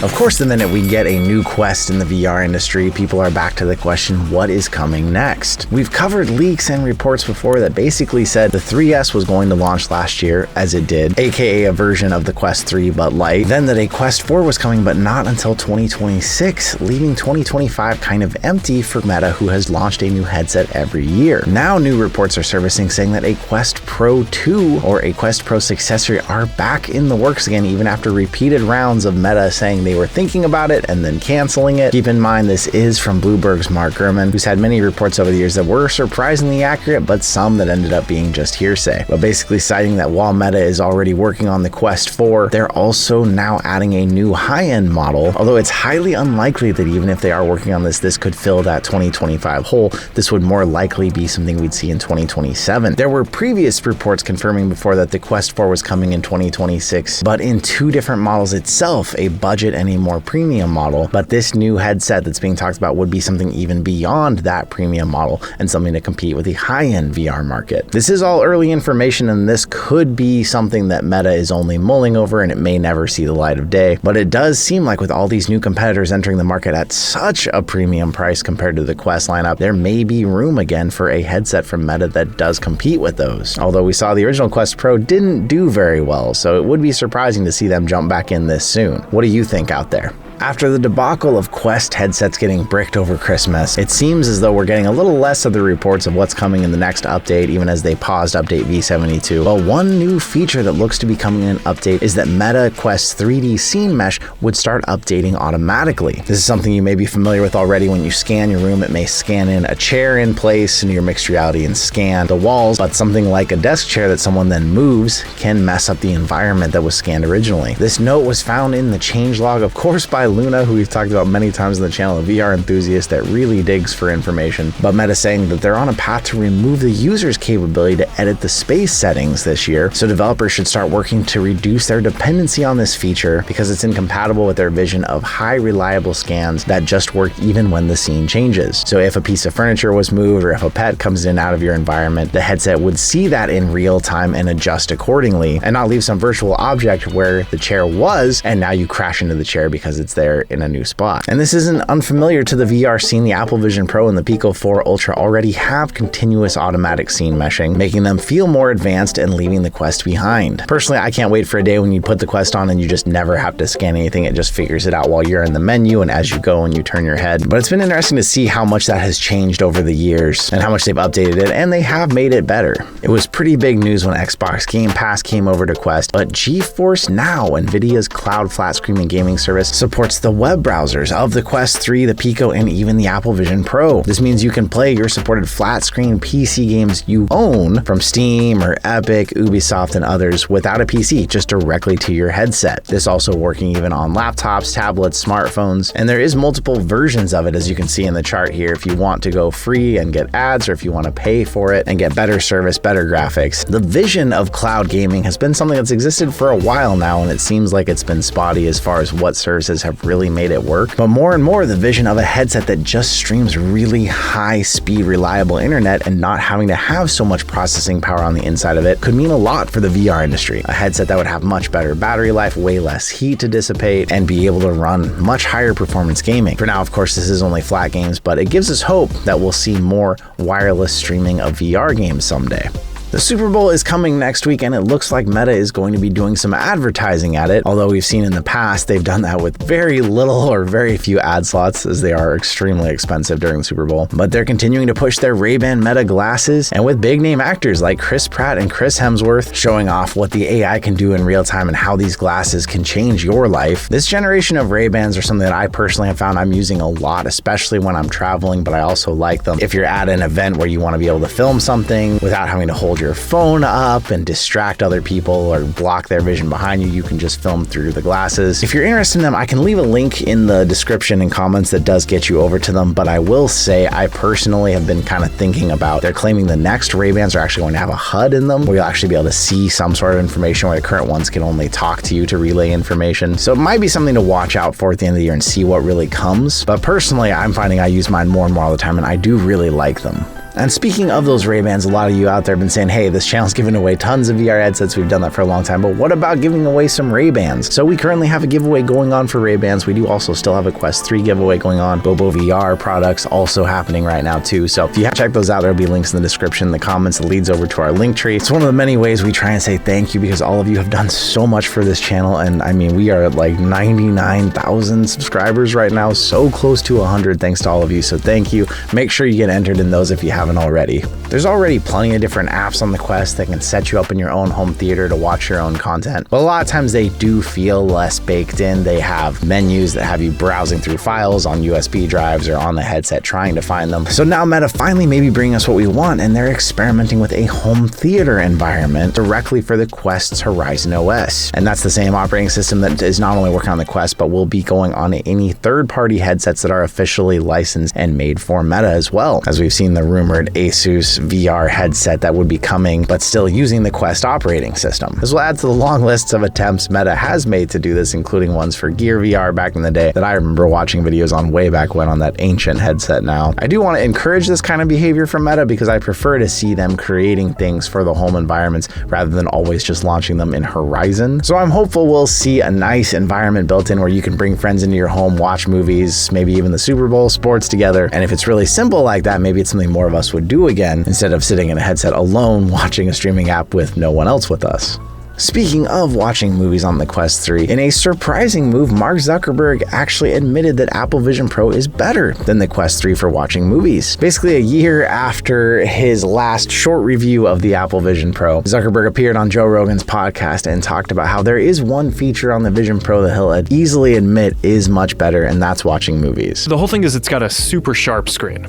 Of course, the minute we get a new Quest in the VR industry, people are back to the question, what is coming next? We've covered leaks and reports before that basically said the 3S was going to launch last year, as it did, aka a version of the Quest 3 but light, then that a Quest 4 was coming but not until 2026, leaving 2025 kind of empty for Meta, who has launched a new headset every year. Now new reports are surfacing saying that a Quest Pro 2 or a Quest Pro successor are back in the works again, even after repeated rounds of Meta saying they were thinking about it and then canceling it. Keep in mind, this is from Bloomberg's Mark Gurman, who's had many reports over the years that were surprisingly accurate, but some that ended up being just hearsay. But basically citing that while Meta is already working on the Quest 4, they're also now adding a new high-end model, although it's highly unlikely that even if they are working on this could fill that 2025 hole. This would more likely be something we'd see in 2027. There were previous reports confirming before that the Quest 4 was coming in 2026, but in two different models itself, a budget and a more premium model. But this new headset that's being talked about would be something even beyond that premium model and something to compete with the high-end VR market. This is all early information, and this could be something that Meta is only mulling over, and it may never see the light of day. But it does seem like with all these new competitors entering the market at such a premium price compared to the Quest lineup, there may be room again for a headset from Meta that does compete with those. Although we saw the original Quest Pro didn't do very well, so it would be surprising to see them jump back in this soon. What do you think out there? After the debacle of Quest headsets getting bricked over Christmas, it seems as though we're getting a little less of the reports of what's coming in the next update, even as they paused update V72. But one new feature that looks to be coming in an update is that Meta Quest 3D Scene Mesh would start updating automatically. This is something you may be familiar with already. When you scan your room, it may scan in a chair in place into your mixed reality and scan the walls, but something like a desk chair that someone then moves can mess up the environment that was scanned originally. This note was found in the changelog, of course, by Luna, who we've talked about many times on the channel, a VR enthusiast that really digs for information. But Meta saying that they're on a path to remove the user's capability to edit the space settings this year, so developers should start working to reduce their dependency on this feature because it's incompatible with their vision of high reliable scans that just work even when the scene changes. So if a piece of furniture was moved or if a pet comes in and out of your environment, the headset would see that in real time and adjust accordingly, and not leave some virtual object where the chair was and now you crash into the chair because it's there in a new spot. And this isn't unfamiliar to the VR scene. The Apple Vision Pro and the Pico 4 Ultra already have continuous automatic scene meshing, making them feel more advanced and leaving the Quest behind. Personally, I can't wait for a day when you put the Quest on and you just never have to scan anything. It just figures it out while you're in the menu and as you go and you turn your head. But it's been interesting to see how much that has changed over the years and how much they've updated it, and they have made it better. It was pretty big news when Xbox Game Pass came over to Quest, but GeForce Now, Nvidia's cloud flat screen gaming service, supports the web browsers of the Quest 3, the Pico, and even the Apple Vision Pro. This means you can play your supported flat screen PC games you own from Steam or Epic, Ubisoft, and others without a PC, just directly to your headset. This also working even on laptops, tablets, smartphones, and there is multiple versions of it, as you can see in the chart here, if you want to go free and get ads, or if you want to pay for it and get better service, better graphics. The vision of cloud gaming has been something that's existed for a while now, and it seems like it's been spotty as far as what services have really made it work. But more and more, the vision of a headset that just streams really high speed, reliable internet and not having to have so much processing power on the inside of it could mean a lot for the VR industry. A headset that would have much better battery life, way less heat to dissipate, and be able to run much higher performance gaming. For now, of course, this is only flat games, but it gives us hope that we'll see more wireless streaming of VR games someday. The Super Bowl is coming next week, and it looks like Meta is going to be doing some advertising at it, although we've seen in the past they've done that with very little or very few ad slots, as they are extremely expensive during the Super Bowl. But they're continuing to push their Ray-Ban Meta glasses, and with big name actors like Chris Pratt and Chris Hemsworth showing off what the AI can do in real time and how these glasses can change your life. This generation of Ray-Bans are something that I personally have found I'm using a lot, especially when I'm traveling, but I also like them if you're at an event where you want to be able to film something without having to hold your phone up and distract other people or block their vision behind you. You can just film through the glasses. If you're interested in them, I can leave a link in the description and comments that does get you over to them, but I will say I personally have been kind of thinking about, they're claiming the next Ray-Bans are actually going to have a HUD in them where you'll actually be able to see some sort of information, where the current ones can only talk to you to relay information. So it might be something to watch out for at the end of the year and see what really comes. But personally, I'm finding I use mine more and more all the time, and I do really like them. And speaking of those Ray-Bans, a lot of you out there have been saying, hey, this channel's giving away tons of VR headsets. We've done that for a long time, but what about giving away some Ray-Bans? So we currently have a giveaway going on for Ray-Bans. We do also still have a Quest 3 giveaway going on. Bobo VR products also happening right now too. So if you have to check those out, there'll be links in the description, the comments that leads over to our link tree. It's one of the many ways we try and say thank you, because all of you have done so much for this channel. And I mean, we are at like 99,000 subscribers right now, so close to 100, thanks to all of you. So thank you. Make sure you get entered in those if you haven't already. There's already plenty of different apps on the Quest that can set you up in your own home theater to watch your own content. But a lot of times they do feel less baked in. They have menus that have you browsing through files on USB drives or on the headset trying to find them. So now Meta finally maybe bringing us what we want, and they're experimenting with a home theater environment directly for the Quest's Horizon OS. And that's the same operating system that is not only working on the Quest, but will be going on any third-party headsets that are officially licensed and made for Meta as well. As we've seen the rumored Asus VR headset that would be coming, but still using the Quest operating system. This will add to the long lists of attempts Meta has made to do this, including ones for Gear VR back in the day that I remember watching videos on way back when on that ancient headset now. I do want to encourage this kind of behavior from Meta because I prefer to see them creating things for the home environments rather than always just launching them in Horizon. So I'm hopeful we'll see a nice environment built in where you can bring friends into your home, watch movies, maybe even the Super Bowl, sports together. And if it's really simple like that, maybe it's something more of us would do again instead of sitting in a headset alone watching a streaming app with no one else with us. Speaking of watching movies on the Quest 3, in a surprising move, Mark Zuckerberg actually admitted that Apple Vision Pro is better than the Quest 3 for watching movies. Basically, a year after his last short review of the Apple Vision Pro, Zuckerberg appeared on Joe Rogan's podcast and talked about how there is one feature on the Vision Pro that he'll easily admit is much better, and that's watching movies. The whole thing is it's got a super sharp screen.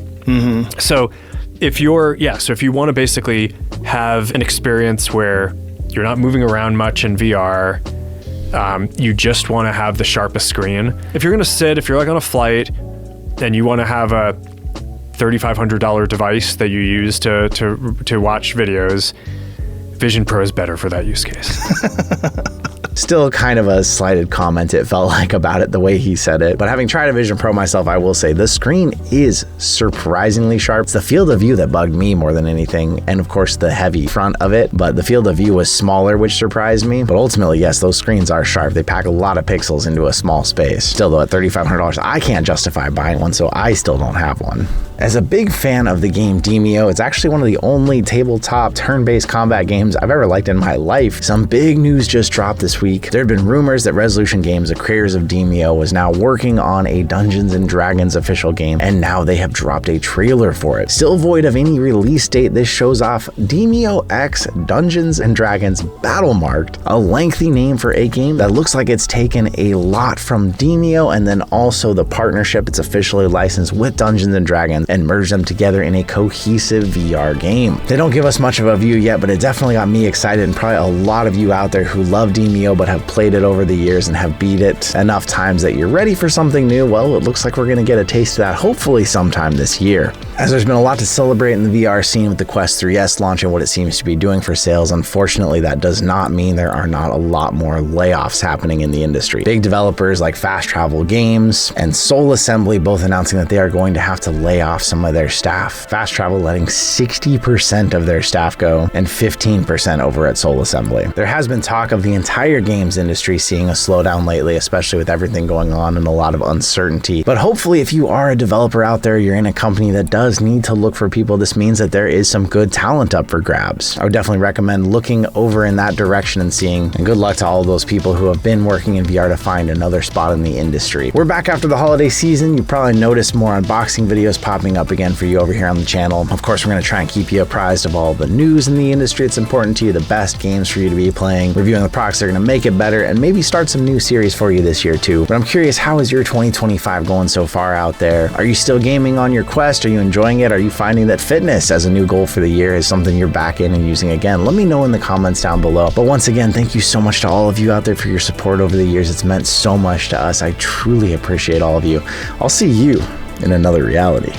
So if you want to basically have an experience where you're not moving around much in VR, you just want to have the sharpest screen. If you're like on a flight and you want to have a $3,500 device that you use to watch videos, Vision Pro is better for that use case. Still kind of a slighted comment, it felt like, about it, the way he said it. But having tried a Vision Pro myself, I will say the screen is surprisingly sharp. It's the field of view that bugged me more than anything, and of course the heavy front of it, but the field of view was smaller, which surprised me. But ultimately, yes, those screens are sharp. They pack a lot of pixels into a small space. Still though, at $3,500, I can't justify buying one, so I still don't have one. As a big fan of the game DEMEO, it's actually one of the only tabletop turn-based combat games I've ever liked in my life. Some big news just dropped this week. There have been rumors that Resolution Games, the creators of DEMEO, was now working on a Dungeons & Dragons official game, and now they have dropped a trailer for it. Still void of any release date, this shows off DEMEO X Dungeons & Dragons Battle Marked, a lengthy name for a game that looks like it's taken a lot from DEMEO and then also the partnership it's officially licensed with Dungeons & Dragons and merge them together in a cohesive VR game. They don't give us much of a view yet, but it definitely got me excited, and probably a lot of you out there who love DEMEO but have played it over the years and have beat it enough times that you're ready for something new. Well, it looks like we're going to get a taste of that hopefully sometime this year. As there's been a lot to celebrate in the VR scene with the Quest 3S launch and what it seems to be doing for sales, unfortunately that does not mean there are not a lot more layoffs happening in the industry. Big developers like Fast Travel Games and Soul Assembly both announcing that they are going to have to lay off some of their staff. Fast Travel letting 60% of their staff go and 15% over at Soul Assembly. There has been talk of the entire games industry seeing a slowdown lately, especially with everything going on and a lot of uncertainty. But hopefully if you are a developer out there, you're in a company that does need to look for people, this means that there is some good talent up for grabs. I would definitely recommend looking over in that direction and seeing, and good luck to all of those people who have been working in VR to find another spot in the industry. We're back after the holiday season. You probably noticed more unboxing videos popping up again for you over here on the channel. Of course, we're going to try and keep you apprised of all the news in the industry that's important to you, the best games for you to be playing, reviewing the products that are going to make it better, and maybe start some new series for you this year too. But I'm curious, how is your 2025 going so far out there? Are you still gaming on your Quest? Are you enjoying it? Are you finding that fitness as a new goal for the year is something you're back in and using again? Let me know in the comments down below. But once again, thank you so much to all of you out there for your support over the years. It's meant so much to us. I truly appreciate all of you. I'll see you in another reality.